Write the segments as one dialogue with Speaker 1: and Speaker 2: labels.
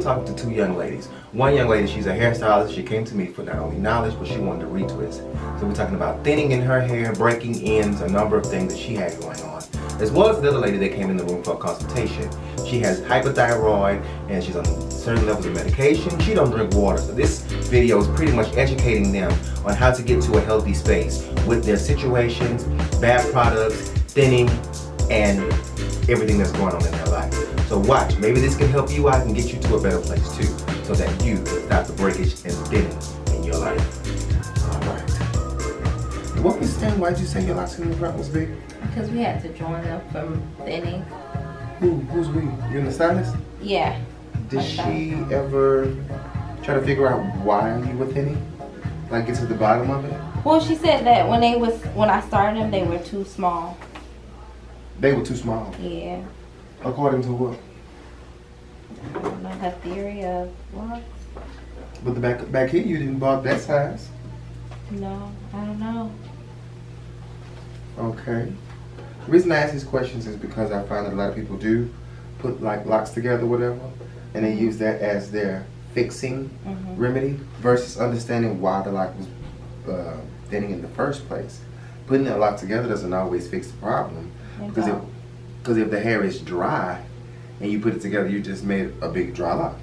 Speaker 1: were talking to two young ladies. One young lady, she's a hairstylist. She came to me for not only knowledge, but she wanted to retwist. So we're talking about thinning in her hair, breaking ends, a number of things that she had going on. As well as another lady that came in the room for a consultation. She has hypothyroid and she's on certain levels of medication. She don't drink water. So this video is pretty much educating them on how to get to a healthy space with their situations, bad products, thinning, and everything that's going on in their life. So watch, maybe this can help you out and get you to a better place too, so that you can stop the breakage and thinning in your life. Alright. What was that? Why'd you say your locks in the front was big?
Speaker 2: Because we had to join them from thinning.
Speaker 1: Who's we? You and the stylist?
Speaker 2: Yeah.
Speaker 1: Did she ever try to figure out why you were thinning? Like get to the bottom of it?
Speaker 2: Well, she said that when I started them, they were too small.
Speaker 1: They were too small?
Speaker 2: Yeah.
Speaker 1: According to what?
Speaker 2: I don't know her theory of Locs.
Speaker 1: But the back here, you didn't bought that size.
Speaker 2: No, I don't know.
Speaker 1: Okay. The reason I ask these questions is because I find that a lot of people do put like locks together, whatever, and they use that as their fixing remedy versus understanding why the lock was thinning in the first place. Putting that lock together doesn't always fix the problem because if the hair is dry and you put it together, you just made a big dry lock.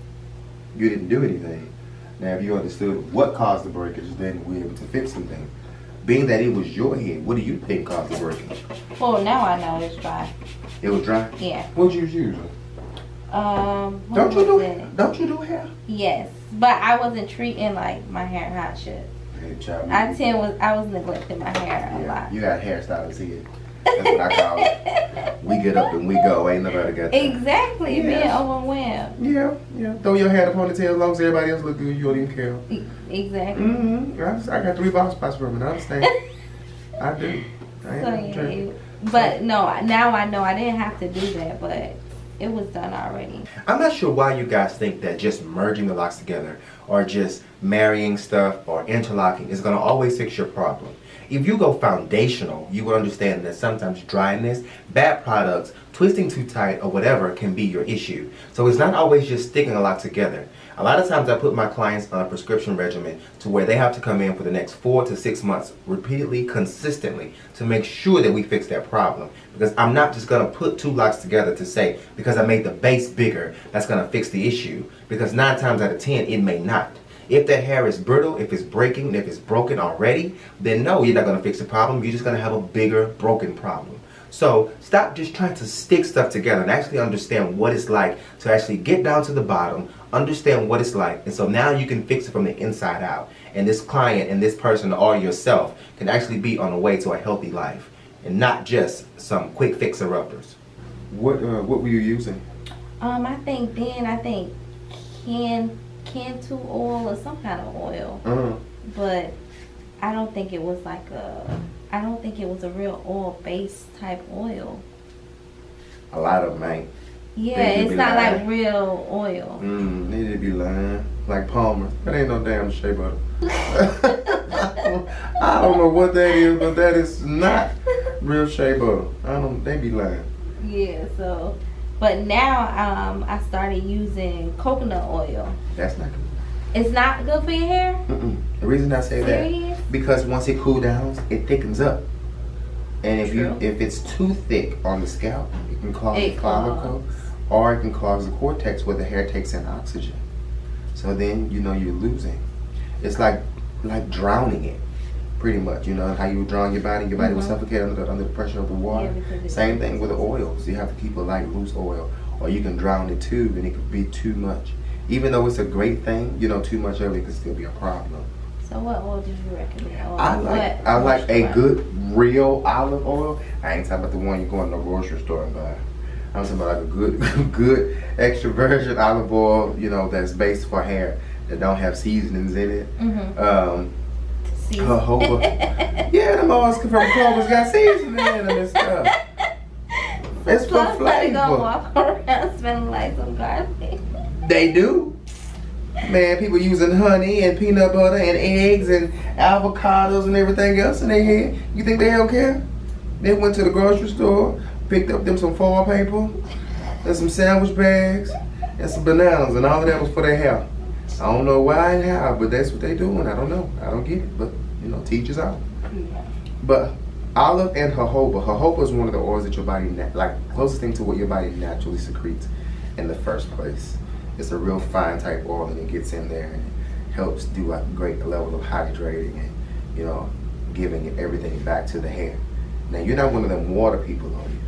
Speaker 1: You didn't do anything. Now, if you understood what caused the breakage, then we're able to fix something. Being that it was your hair, what do you think caused the breakage?
Speaker 2: Well, now I know it's dry.
Speaker 1: It was dry?
Speaker 2: Yeah.
Speaker 1: What'd you use? Don't you do hair?
Speaker 2: Yes, but I wasn't treating like my hair how it should.
Speaker 1: Hey, child,
Speaker 2: I was neglecting my hair a lot.
Speaker 1: You got hairstylists here. That's what I call it. We get up and we go. Ain't nobody got time.
Speaker 2: Exactly, being overwhelmed.
Speaker 1: Yeah. Throw your hair in a ponytail as long as everybody else look good. You don't even care.
Speaker 2: Exactly.
Speaker 1: I got 3 bald spots from it. I understand. I do.
Speaker 2: But no, now I know I didn't have to do that, but it was done already. I'm
Speaker 1: not sure why you guys think that just merging the locks together or just marrying stuff or interlocking is going to always fix your problem. If you go foundational, you will understand that sometimes dryness, bad products, twisting too tight, or whatever can be your issue. So it's not always just sticking a lot together. A lot of times I put my clients on a prescription regimen to where they have to come in for the next 4 to 6 months repeatedly, consistently to make sure that we fix that problem. Because I'm not just going to put 2 locks together to say, because I made the base bigger, that's going to fix the issue. Because 9 times out of 10, it may not. If that hair is brittle, if it's breaking, if it's broken already, then no, you're not going to fix the problem. You're just going to have a bigger broken problem. So stop just trying to stick stuff together and actually understand what it's like to actually get down to the bottom, understand what it's like, and so now you can fix it from the inside out. And this client and this person or yourself can actually be on the way to a healthy life and not just some quick fixer-uppers. What were you using?
Speaker 2: I think Cantu oil or some kind of oil, but I don't think it was I don't think it was a real oil-based type oil. A
Speaker 1: lot of them ain't.
Speaker 2: Yeah, it's not like real oil.
Speaker 1: Need to be lying. Like Palmer. That ain't no damn shea butter. I don't know what that is, but that is not real shea butter. They be lying.
Speaker 2: Yeah, so. But now I started using coconut oil.
Speaker 1: That's not good.
Speaker 2: It's not good for your hair?
Speaker 1: The reason I say that, because once it cools down, it thickens up. And if it's too thick on the scalp, it can clog the follicle, or it can clog the cortex where the hair takes in oxygen. So then, you're losing. It's like drowning it, pretty much. You know how you drown your body will suffocate under the pressure of the water. Yeah, same thing with the oils. You have to keep a light, loose oil, or you can drown it too, and it could be too much. Even though it's a great thing, too much of it can still be a problem.
Speaker 2: So what oil do you recommend?
Speaker 1: I like a good real olive oil. I ain't talking about the one you go in the grocery store and buy. I'm talking about like a good extra virgin olive oil, that's based for hair that don't have seasonings in it. Jojoba. Yeah, them oils from Clover's got seasoning in them and stuff. It's for flavor.
Speaker 2: Gonna walk around smelling like some garlic.
Speaker 1: They do. Man, people using honey and peanut butter and eggs and avocados and everything else in their hair. You think they don't care? They went to the grocery store, picked up them some foil paper and some sandwich bags, and some bananas, and all of that was for their hair. I don't know why and how, but that's what they doing. I don't know. I don't get it, but teachers out. But olive and jojoba. Jojoba is one of the oils that your body, closest thing to what your body naturally secretes in the first place. It's a real fine type oil, and it gets in there and it helps do a great level of hydrating and, giving everything back to the hair. Now, you're not one of them water people, are you?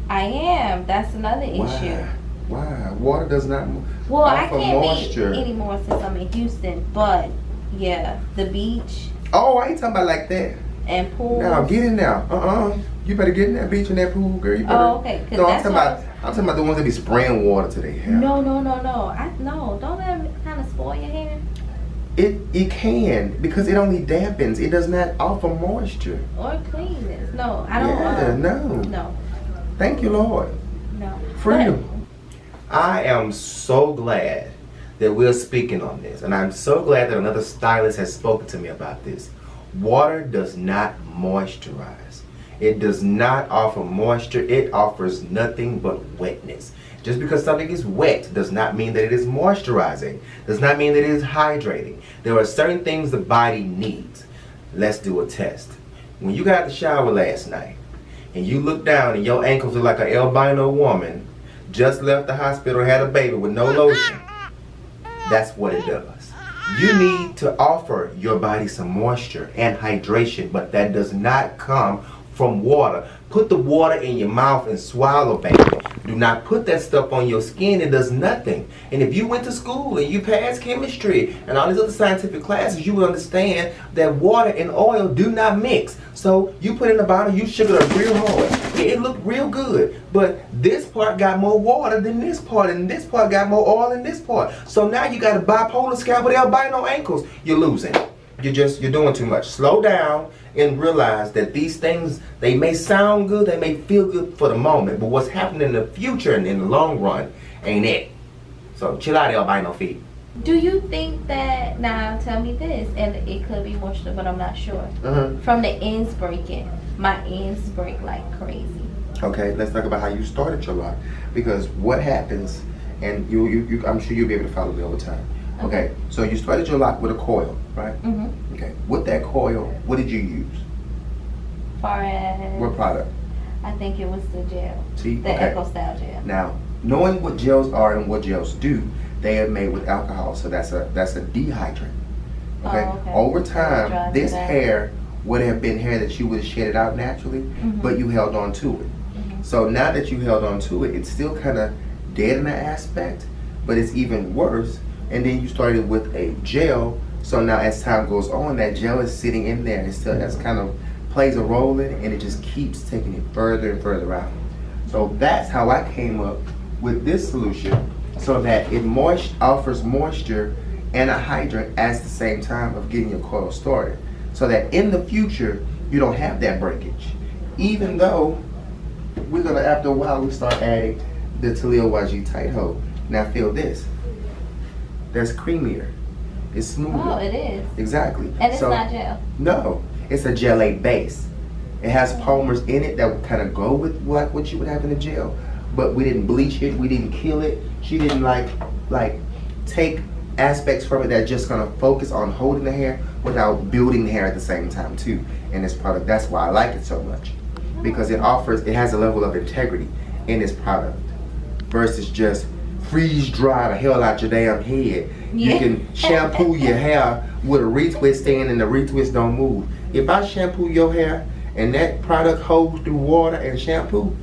Speaker 2: I am. That's another issue.
Speaker 1: Why? Water does not
Speaker 2: Well, I
Speaker 1: offer
Speaker 2: can't
Speaker 1: moisture.
Speaker 2: be anymore since I'm in Houston, but yeah, the beach
Speaker 1: Oh, I ain't talking about like that.
Speaker 2: and pool.
Speaker 1: Now, get in now. You better get in that beach and that pool, girl. You better.
Speaker 2: Oh, okay. 'Cause
Speaker 1: No, I'm
Speaker 2: that's
Speaker 1: talking
Speaker 2: what
Speaker 1: about. I'm talking about the ones that be spraying water to their hair.
Speaker 2: No. Don't that kind of spoil your hair
Speaker 1: It can, because it only dampens. It does not offer moisture.
Speaker 2: or cleanness? No, I don't.
Speaker 1: Yeah, no.
Speaker 2: No,
Speaker 1: Thank you, Lord.
Speaker 2: no.
Speaker 1: Freedom. I am so glad that we're speaking on this, and I'm so glad that another stylist has spoken to me about this. Water does not moisturize. It does not offer moisture. It offers nothing but wetness. Just because something is wet does not mean that it is moisturizing. Does not mean that it is hydrating. There are certain things the body needs. Let's do a test. When you got out the shower last night and you look down and your ankles are like an albino woman just left the hospital and had a baby with no lotion, that's what it does. You need to offer your body some moisture and hydration, but that does not come from water. Put the water in your mouth and swallow, baby. Do not put that stuff on your skin. It does nothing. And if you went to school and you passed chemistry and all these other scientific classes, you would understand that water and oil do not mix. So you put in the bottle, you sugar it up real hard. Yeah, it looked real good. But this part got more water than this part, and this part got more oil than this part. So now you got a bipolar scalp with albino ankles. You're losing. You're doing too much. Slow down and realize that these things, they may sound good, they may feel good for the moment, but what's happening in the future and in the long run ain't it. So chill out, albino feet.
Speaker 2: Do you think that, now tell me this, and it could be moisture, but I'm not sure.
Speaker 1: Uh-huh.
Speaker 2: From the ends breaking, my ends break like crazy.
Speaker 1: Okay, let's talk about how you started your lock. Because what happens, and you I'm sure you'll be able to follow me over time. Okay, so you started your lock with a coil, right?
Speaker 2: Mm-hmm.
Speaker 1: Okay, with that coil, what did you use?
Speaker 2: Far as
Speaker 1: What product?
Speaker 2: I think it was the gel,
Speaker 1: See,
Speaker 2: the
Speaker 1: okay.
Speaker 2: Eco Style gel.
Speaker 1: Now, knowing what gels are and what gels do, they are made with alcohol, so that's a dehydrant. Okay?
Speaker 2: Oh, okay.
Speaker 1: Over
Speaker 2: Dries
Speaker 1: time, this
Speaker 2: it out.
Speaker 1: hair would have been hair that you would have shedded out naturally, but you held on to it. So now that you held on to it, it's still kind of dead in that aspect, but it's even worse. And then you started with a gel, so now as time goes on, that gel is sitting in there and still has kind of plays a role in it, and it just keeps taking it further and further out. So that's how I came up with this solution, so that it offers moisture and a hydrant at the same time of getting your coil started, so that in the future you don't have that breakage. Even though we're gonna, after a while, we start adding the Talil YG tight hold. Now feel this. That's creamier. It's smoother.
Speaker 2: Oh, it is.
Speaker 1: Exactly.
Speaker 2: And it's not gel.
Speaker 1: No, it's a gelate base. It has polymers in it that would kind of go with like what you would have in a gel, but we didn't bleach it. We didn't kill it. She didn't like take aspects from it that just gonna focus on holding the hair without building the hair at the same time too. In this product, that's why I like it so much, because it has a level of integrity in this product versus just freeze dry the hell out your damn head.
Speaker 2: Yeah.
Speaker 1: You can shampoo your hair with a retwist stand and the retwist don't move. If I shampoo your hair and that product holds through water and shampoo,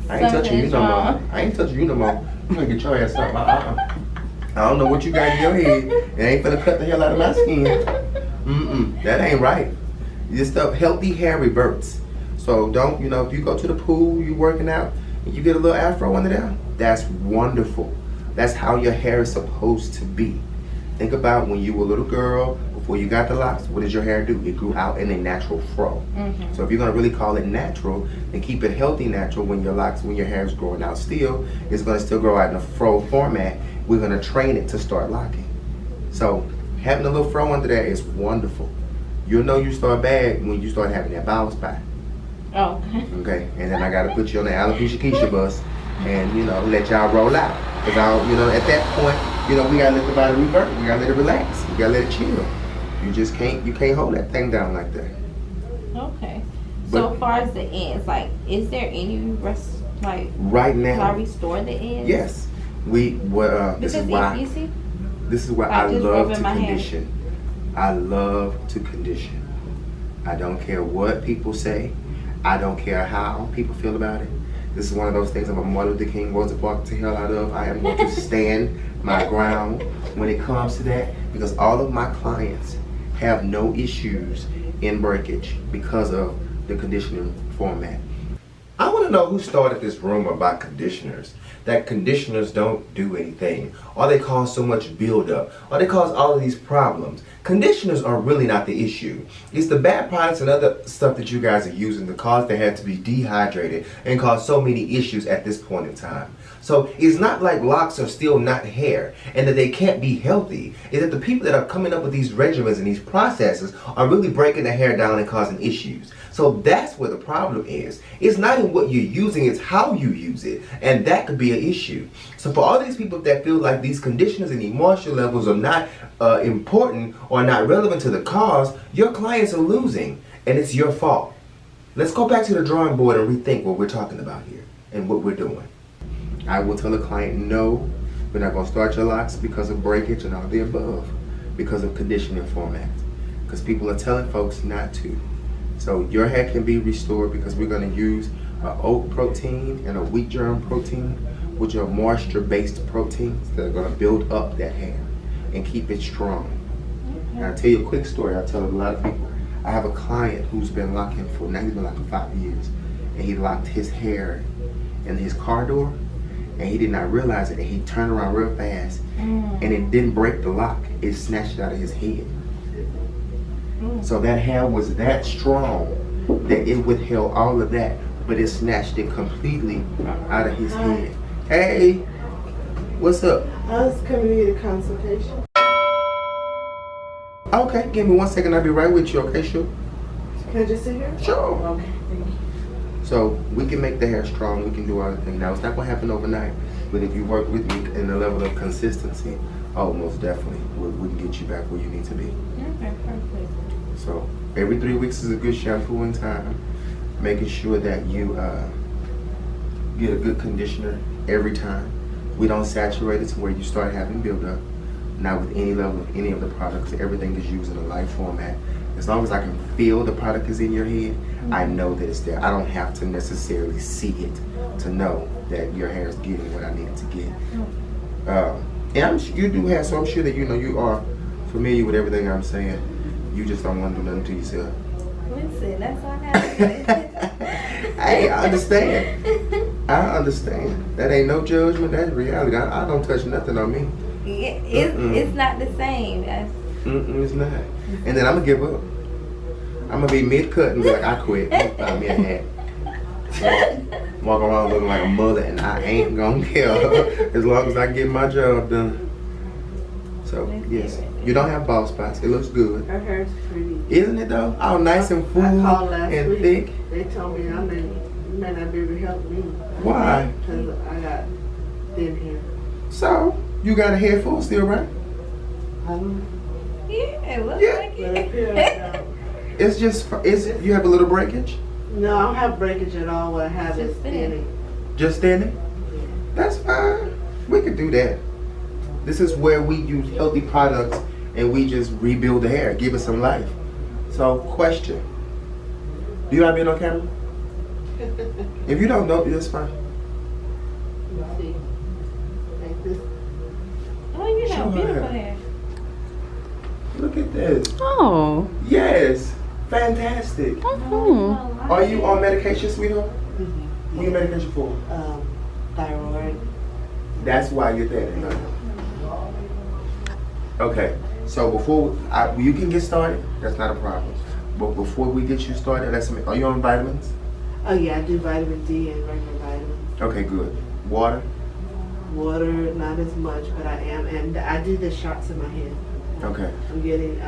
Speaker 1: I ain't touching you no more. I ain't touching you no more. I'm gonna get your ass up. I don't know what you got in your head. It ain't finna cut the hell out of my skin. That ain't right. This stuff, healthy hair reverts. So don't, if you go to the pool, you working out, and you get a little afro under there, that's wonderful. That's how your hair is supposed to be. Think about when you were a little girl, before you got the locks, what did your hair do? It grew out in a natural fro. So if you're gonna really call it natural, and keep it healthy natural, when your hair is growing out still, it's gonna still grow out in a fro format. We're gonna train it to start locking. So having a little fro under there is wonderful. You'll know you start bad when you start having that bald spot.
Speaker 2: Oh.
Speaker 1: Okay, and then I gotta put you on the alopecia Keisha bus and let y'all roll out. Cause at that point, we gotta let the body revert. We gotta let it relax. We gotta let it chill. You can't hold that thing down like that.
Speaker 2: Okay. So far as the ends, like, is there any
Speaker 1: right now?
Speaker 2: Can I restore the ends?
Speaker 1: Yes. This is why I love to condition. I love to condition. I don't care what people say. I don't care how people feel about it. This is one of those things I'm a Martin Luther King, Rosa Parks to hell out of. I am going to stand my ground when it comes to that, because all of my clients have no issues in breakage because of the conditioning format. I want to know who started this rumor about conditioners, that conditioners don't do anything, or they cause so much buildup, or they cause all of these problems. Conditioners are really not the issue. It's the bad products and other stuff that you guys are using to cause the hair to be dehydrated and cause so many issues at this point in time. So it's not like locks are still not hair and that they can't be healthy. It's that the people that are coming up with these regimens and these processes are really breaking the hair down and causing issues. So that's where the problem is. It's not in what you're using, it's how you use it. And that could be an issue. So for all these people that feel like these conditioners and emulsion levels are not important or not relevant to the cause, your clients are losing and it's your fault. Let's go back to the drawing board and rethink what we're talking about here and what we're doing. I will tell a client, no, we're not going to start your locks because of breakage and all the above, because of conditioning format. Because people are telling folks not to. So your hair can be restored because we're going to use an oat protein and a wheat germ protein, which are moisture-based proteins that are going to build up that hair and keep it strong. And I'll tell you a quick story. I tell a lot of people. I have a client who's been locking he's been locking 5 years, and he locked his hair in his car door, and he did not realize it, and he turned around real fast, and it didn't break the lock. It snatched it out of his head. So that hair was that strong that it withheld all of that, but it snatched it completely out of his head. Hey, what's up?
Speaker 3: I was coming to get a consultation.
Speaker 1: Okay, give me 1 second. I'll be right with you. Okay, sure.
Speaker 3: Can I just sit here?
Speaker 1: Sure.
Speaker 3: Okay, thank you.
Speaker 1: So we can make the hair strong. We can do all the things. Now it's not gonna happen overnight, but if you work with me in the level of consistency, oh, most definitely, we can get you back where you need to be.
Speaker 2: Okay, perfect.
Speaker 1: So every 3 weeks is a good shampooing time. Making sure that you get a good conditioner every time. We don't saturate it to where you start having buildup. Not with any level of any of the products. Everything is used in a light format. As long as I can feel the product is in your head, I know that it's there. I don't have to necessarily see it to know that your hair is getting what I need it to get. And you do have, so I'm sure that you are familiar with everything I'm saying. You just don't want to do nothing to yourself.
Speaker 2: Listen, that's all I got to say.
Speaker 1: Hey, I understand. I understand. That ain't no judgment. That's reality. I don't touch nothing on me.
Speaker 2: It's not the same.
Speaker 1: It's not. And then I'm gonna give up. I'm gonna be mid-cut and be like, I quit. I'm gonna find me a hat. Walk around looking like a mother, and I ain't gonna care as long as I get my job done. So yes, you don't have bald spots. It looks good.
Speaker 3: Her hair's pretty.
Speaker 1: Isn't it though? All nice and full
Speaker 3: I called last
Speaker 1: and
Speaker 3: week.
Speaker 1: thick.
Speaker 3: They told me you may not be able to help me.
Speaker 1: Why?
Speaker 3: Because I got thin hair.
Speaker 1: So you got a head full still, right?
Speaker 3: I don't know.
Speaker 2: Yeah, it looks
Speaker 1: Yeah.
Speaker 2: like
Speaker 3: But it feels
Speaker 2: it.
Speaker 3: like
Speaker 1: You have a little breakage?
Speaker 3: no, I don't have breakage at all. What I have is
Speaker 2: Just thinning.
Speaker 3: thinning.
Speaker 1: Just standing? That's fine. We could do that. This is where we use healthy products and we just rebuild the hair, give it some life. So, question. Do you like being on camera? If you don't know, that's fine.
Speaker 3: Let's see. Like this.
Speaker 2: Oh, you
Speaker 1: Show
Speaker 2: have
Speaker 1: her
Speaker 2: beautiful
Speaker 1: hair.
Speaker 2: hair.
Speaker 1: Look at this.
Speaker 4: Oh.
Speaker 1: Yes. Fantastic.
Speaker 4: Mm-hmm.
Speaker 1: Are you on medication, sweetheart?
Speaker 3: Mm-hmm.
Speaker 1: What are you medication for?
Speaker 3: Thyroid.
Speaker 1: That's why you're there. Okay. So before you can get started, that's not a problem. But before we get you started, are you on vitamins?
Speaker 3: Oh yeah, I do vitamin D and regular vitamins.
Speaker 1: Okay, good. Water?
Speaker 3: Water, not as much, but I am, and I do the shots in my head.
Speaker 1: Okay.
Speaker 3: I'm getting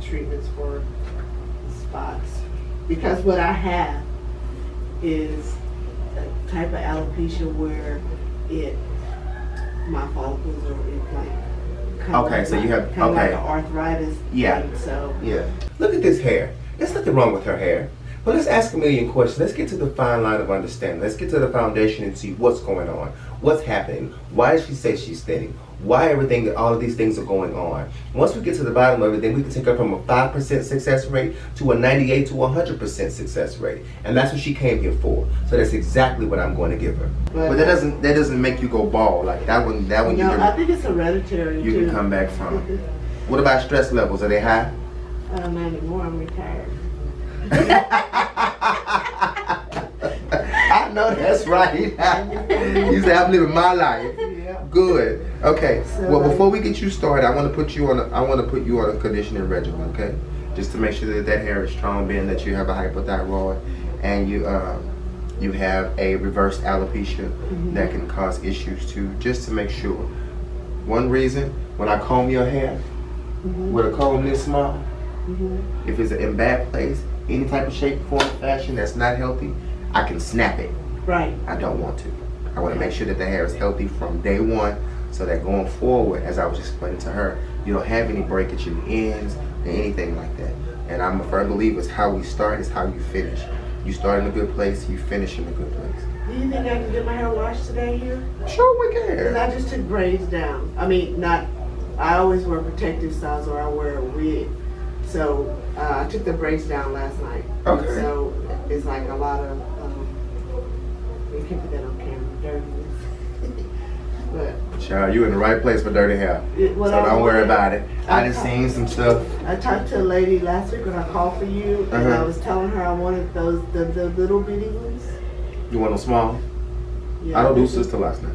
Speaker 3: treatments for spots because what I have is a type of alopecia where it my follicles are inflamed.
Speaker 1: Okay, so you have,
Speaker 3: kind of like
Speaker 1: okay.
Speaker 3: an arthritis.
Speaker 1: Yeah.
Speaker 3: thing, so
Speaker 1: Yeah. Look at this hair. There's nothing wrong with her hair. But let's ask a million questions. Let's get to the fine line of understanding. Let's get to the foundation and see what's going on. What's happening? Why does she say she's thinning? Why all of these things are going on? Once we get to the bottom of it, then we can take her from a 5% success rate to a 98 to 100% success rate. And that's what she came here for. So that's exactly what I'm going to give her. But that doesn't make you go bald. Like that one you
Speaker 3: no, I think it's hereditary
Speaker 1: you
Speaker 3: too.
Speaker 1: can come back from. What about stress levels? Are they high?
Speaker 3: Not anymore. I'm retired.
Speaker 1: I know that's right. You say I'm living my life.
Speaker 3: Yeah.
Speaker 1: Good. Okay.
Speaker 3: So,
Speaker 1: Well, before we get you started, I want to put you on a conditioning regimen. Okay, just to make sure that hair is strong, being that you have a hypothyroid and you have a reverse alopecia that can cause issues too. Just to make sure. One reason, when I comb your hair with a comb this small, if it's in bad place, any type of shape, form, fashion that's not healthy, I can snap it.
Speaker 3: Right.
Speaker 1: I don't want to. I want to make sure that the hair is healthy from day one, so that going forward, as I was explaining to her, you don't have any breakage in the ends or anything like that. And I'm a firm believer, is how we start is how you finish. You start in a good place, you finish in a good place.
Speaker 3: Do you think I can get my hair washed today here?
Speaker 1: Sure we
Speaker 3: Because
Speaker 1: can.
Speaker 3: I just took braids down. I mean, not. I always wear protective styles, or I wear a wig. So I took the braids down last night.
Speaker 1: Okay.
Speaker 3: So it's like a lot of. You can't put that on camera. Dirtiness. But
Speaker 1: Child, you in the right place for dirty hair.
Speaker 3: What
Speaker 1: So
Speaker 3: I
Speaker 1: don't worry
Speaker 3: wanted-
Speaker 1: about it. I just seen some stuff.
Speaker 3: I talked to a lady last week when I called for you, and I was telling her I wanted the little bitty ones.
Speaker 1: You want them small?
Speaker 3: Yeah.
Speaker 1: I don't do sister locks now.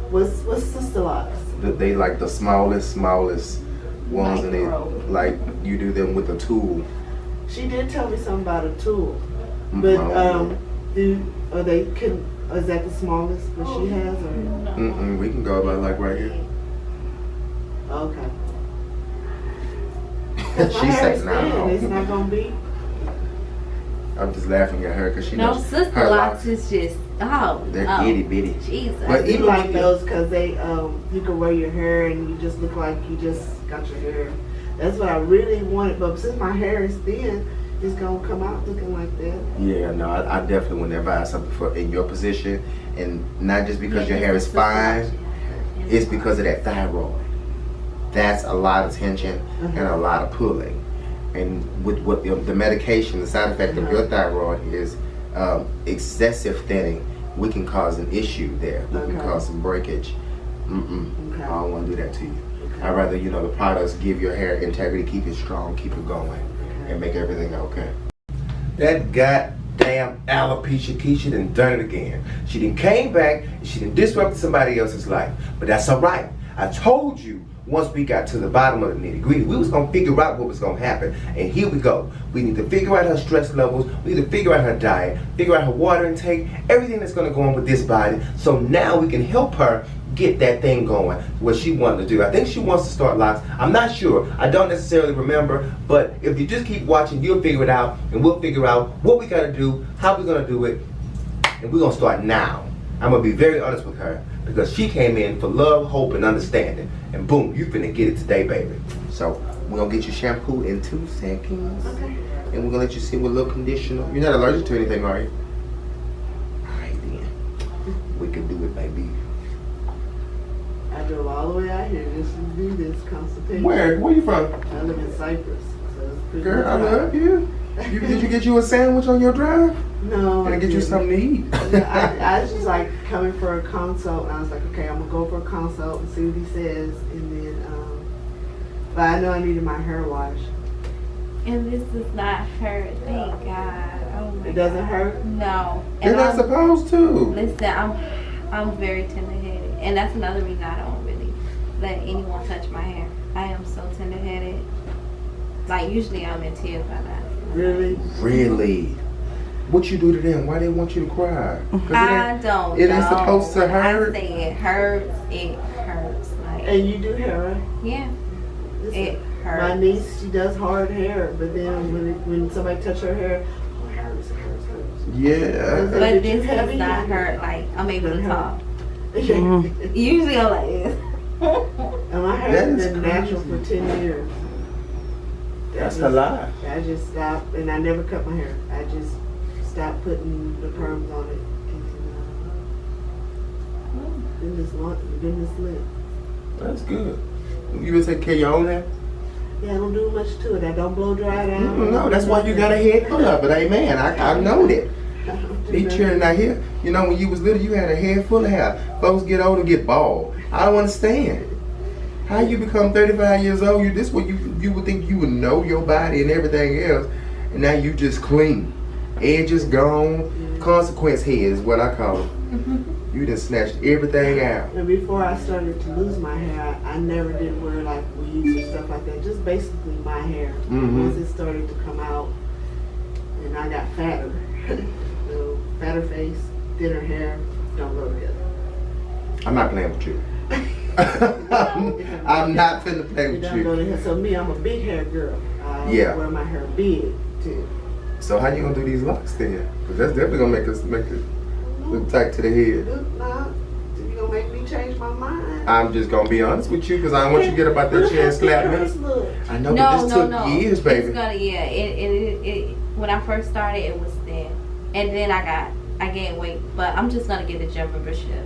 Speaker 3: What's sister locks?
Speaker 1: They like the smallest ones, and they
Speaker 2: Micro.
Speaker 1: like you do them with a tool.
Speaker 3: She did tell me something about a tool, but is that the smallest that she has, or
Speaker 1: We can go about like right here.
Speaker 3: okay?
Speaker 1: She said no.
Speaker 3: It's not gonna be.
Speaker 1: I'm just laughing at her because she
Speaker 2: No,
Speaker 1: knows
Speaker 2: sister
Speaker 1: her
Speaker 2: locks is just
Speaker 1: they're itty bitty.
Speaker 2: Jesus.
Speaker 1: But
Speaker 3: I do
Speaker 1: even
Speaker 3: like
Speaker 1: with
Speaker 3: those because they you can wear your hair and you just look like you just got your hair. That's what I really wanted, but since my hair is thin, it's gonna come out looking like that.
Speaker 1: Yeah, no, I definitely wouldn't advise something for in your position, and not just because your hair is fine, it's because of that thyroid. That's a lot of tension and a lot of pulling. And with what the medication, the side effect of your thyroid is excessive thinning. We can cause an issue there. We can cause some breakage.
Speaker 3: Okay.
Speaker 1: I don't want to do that to you. I'd rather, the products give your hair integrity, keep it strong, keep it going, and make everything okay. That goddamn alopecia Keisha done it again. She done came back and she done disrupted somebody else's life. But that's all right. I told you once we got to the bottom of the nitty gritty, we was gonna figure out what was gonna happen. And here we go. We need to figure out her stress levels. We need to figure out her diet, figure out her water intake, everything that's gonna go on with this body. So now we can help her get that thing going, what she wanted to do. I think she wants to start locks. I'm not sure. I don't necessarily remember, but if you just keep watching, you'll figure it out, and we'll figure out what we gotta do, how we're gonna do it, and we're gonna start now. I'm gonna be very honest with her, because she came in for love, hope, and understanding, and boom, you finna get it today, baby. So we're gonna get you shampoo in 2 seconds, and we're gonna let you sit with a little conditioner. You're not allergic to anything, are you? All right then, we can do it, baby.
Speaker 3: I drove all the way out here just to do this consultation.
Speaker 1: Where you from?
Speaker 3: I live in Cyprus, so it's pretty
Speaker 1: Girl, I
Speaker 3: much
Speaker 1: love you. Did you get you a sandwich on your drive?
Speaker 3: No.
Speaker 1: Can I get you something to eat?
Speaker 3: I was just like coming for a consult, and I was like, okay, I'm gonna go for a consult and see what he says, and then, but I know I needed my hair wash.
Speaker 2: And this does not hurt, thank God. Oh my
Speaker 3: It doesn't
Speaker 2: God.
Speaker 3: hurt?
Speaker 2: No.
Speaker 1: You're
Speaker 2: And
Speaker 1: not supposed to.
Speaker 2: Listen, I'm very tender-headed, and that's another reason I don't really let anyone touch my hair. I am so tender-headed. Like usually I'm in tears by now.
Speaker 3: Really?
Speaker 1: Really? What you do to them? Why they want you to cry? 'Cause
Speaker 2: I don't.
Speaker 1: It ain't
Speaker 2: know.
Speaker 1: supposed to hurt.
Speaker 2: I say it hurts. It hurts. Like
Speaker 3: And you do hair, right?
Speaker 2: yeah,
Speaker 3: Listen,
Speaker 2: it hurts.
Speaker 3: my niece, she does hard hair, but then when somebody touch her hair, oh, it hurts.
Speaker 1: Yeah.
Speaker 2: But
Speaker 3: Did you
Speaker 2: this
Speaker 3: have
Speaker 2: does
Speaker 3: any-
Speaker 2: not hurt. Like I'm able to
Speaker 3: Doesn't
Speaker 2: talk. Usually I'm like this.
Speaker 3: And my hair
Speaker 1: That
Speaker 3: has
Speaker 1: is
Speaker 3: been natural
Speaker 1: crazy.
Speaker 3: for 10 years.
Speaker 1: That's a lie.
Speaker 3: I just stopped, and I never cut my hair. I just stopped putting the perms on it. And business lit.
Speaker 1: That's good. You would take care of your own hair?
Speaker 3: Yeah, I don't do much to it. I don't blow dry it out.
Speaker 1: No, that's why you got a head full of it. Amen. I know that. Be cheering out here. You know, when you was little, you had a head full of hair. Folks get old and get bald. I don't understand. How you become 35 years old, this what you would think you would know your body and everything else, and now you just clean. Edges gone, consequence head is what I call it. You done snatched everything out.
Speaker 3: And before I started to lose my hair, I never did wear like weaves or stuff like that. Just basically my hair. Once it started to come out, and I got fatter. So fatter face, thinner hair, don't go together.
Speaker 1: I'm not playing with you. I'm not finna play
Speaker 3: It
Speaker 1: with
Speaker 3: don't go
Speaker 1: you.
Speaker 3: together. So me, I'm a big hair girl. I
Speaker 1: Yeah.
Speaker 3: wear my hair big too.
Speaker 1: So how you gonna do these locks then? Because that's definitely gonna make it look tight to the head.
Speaker 3: Nah, you gonna make me change my mind.
Speaker 1: I'm just gonna be honest with you because I don't want you to get up out that chair and slap me.
Speaker 3: Look.
Speaker 1: I know, but this took years, baby.
Speaker 2: It's gonna, yeah. It when I first started, it was thin, and then I gained weight. But I'm just gonna get a gym membership.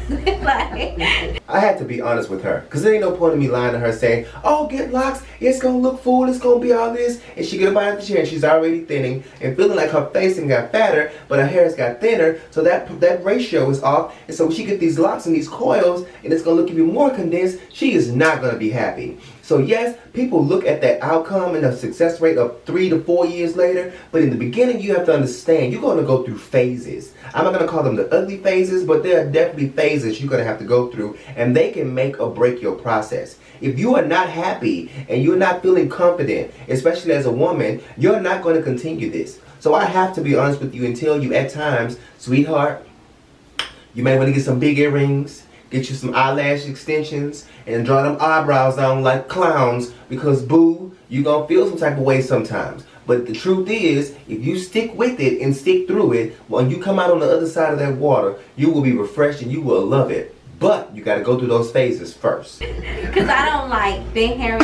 Speaker 2: Like,
Speaker 1: I had to be honest with her because there ain't no point in me lying to her saying, oh, get locks, it's gonna look full, it's gonna be all this, and she get up out of the chair and she's already thinning and feeling like her face and got fatter but her hair's got thinner, so that ratio is off, and so when she get these locks and these coils and it's gonna look even more condensed, she is not gonna be happy. So yes, people look at that outcome and the success rate of 3 to 4 years later, but in the beginning you have to understand you're gonna go through phases. I'm not gonna call them the ugly phases, but there are definitely phases you're gonna have to go through, and they can make or break your process. If you are not happy and you're not feeling confident, especially as a woman, you're not gonna continue this. So I have to be honest with you and tell you at times, sweetheart, you may wanna get some big earrings, get you some eyelash extensions, and draw them eyebrows on like clowns, because boo, you gonna feel some type of way sometimes. But the truth is, if you stick with it and stick through it, when you come out on the other side of that water, you will be refreshed and you will love it. But you gotta go through those phases first.
Speaker 2: because I don't like thin hair,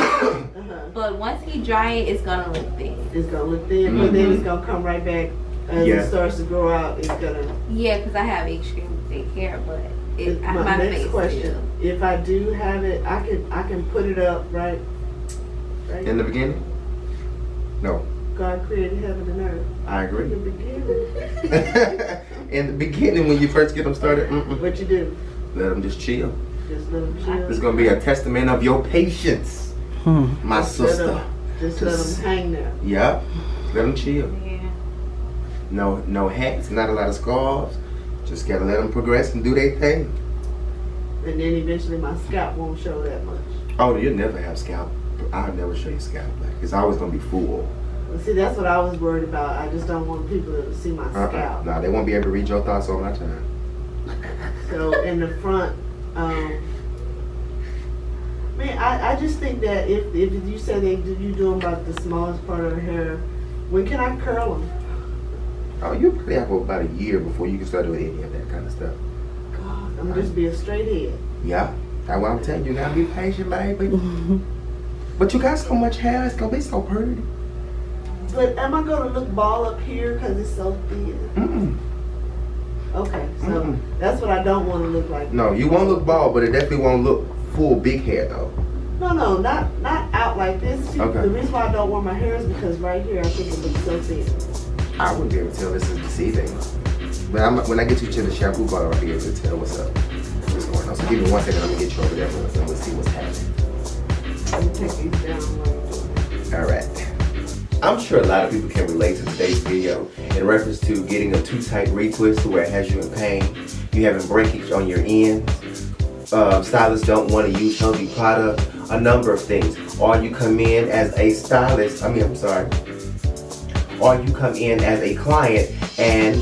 Speaker 2: but once he dry it, it's gonna look thin.
Speaker 3: It's gonna look thin, but then it's gonna come right back as
Speaker 1: Yeah.
Speaker 3: it starts to grow out. It's gonna.
Speaker 2: Yeah, because I have extremely thick hair, but
Speaker 3: My
Speaker 2: my
Speaker 3: next
Speaker 2: face
Speaker 3: question:
Speaker 2: too.
Speaker 3: if I do have it, I can put it up right.
Speaker 1: In the beginning? No.
Speaker 3: God created heaven and earth.
Speaker 1: I
Speaker 3: In
Speaker 1: agree.
Speaker 3: the beginning.
Speaker 1: In the beginning, when you first get them started,
Speaker 3: What you do?
Speaker 1: let them just chill.
Speaker 3: Just let them chill.
Speaker 1: It's gonna be a testament of your patience, my sister.
Speaker 3: Just let them hang there.
Speaker 1: Yep. Let them chill.
Speaker 2: Yeah.
Speaker 1: No hats, not a lot of scarves. Just gotta let them progress and do their thing.
Speaker 3: And then eventually my scalp won't show that much.
Speaker 1: Oh, you'll never have scalp. I'll never show you scalp black. It's always gonna be full.
Speaker 3: Well, see, that's what I was worried about. I just don't want people to see my scalp.
Speaker 1: Nah, they won't be able to read your thoughts all my time.
Speaker 3: So in the front, man, I just think that if you say you do them about the smallest part of the hair, when can I curl them?
Speaker 1: Oh, you probably have about a year before you can start doing any of that kind of stuff.
Speaker 3: God, I'm just be a straight head.
Speaker 1: Yeah, that's what I'm telling you. Now be patient, baby. But you got so much hair, it's gonna be so pretty.
Speaker 3: But am I gonna look bald up here because it's so thin? Okay, so that's what I don't want to look like.
Speaker 1: No, you won't look bald, but it definitely won't look full big hair though.
Speaker 3: No, not out like this. See,
Speaker 1: Okay.
Speaker 3: the reason why I don't wear my hair is because right here I think it looks so thin.
Speaker 1: I wouldn't be able to tell this is deceiving. But when I get you to the shampoo bar, I'll be able to tell what's up. What's going on. So give me 1 second, I'm gonna get you over there and we'll see what's happening.
Speaker 3: Let me take these down while you're doing it.
Speaker 1: Alright. I'm sure a lot of people can relate to today's video in reference to getting a too tight retwist to where it has you in pain. You having breakage on your ends. Stylists don't want to use healthy product. A number of things. Or you come in as a stylist. Or you come in as a client and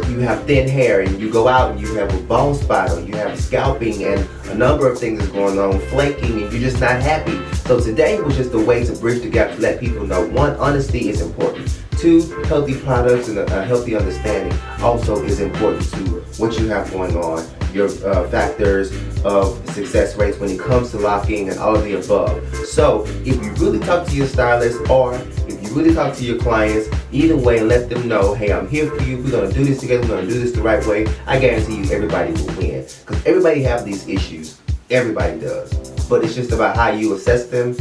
Speaker 1: you have thin hair and you go out and you have a bald spot or you have scalping and a number of things is going on, flaking, and you're just not happy. So today was just a way to bridge the gap to let people know, 1, honesty is important. 2, healthy products and a healthy understanding also is important to what you have going on. your factors of success rates when it comes to locking and all of the above. So if you really talk to your stylist, or if you really talk to your clients, either way, let them know, hey, I'm here for you, we're gonna do this together, we're gonna do this the right way, I guarantee you everybody will win. Because everybody have these issues, everybody does. But it's just about how you assess them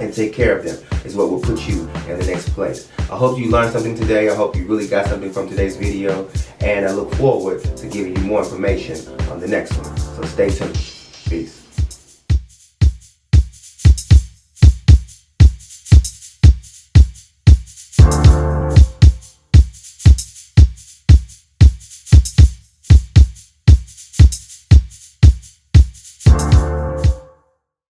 Speaker 1: and take care of them is what will put you in the next place. I hope you learned something today. I hope you really got something from today's video, and I look forward to giving you more information on the next one. So stay tuned. Peace.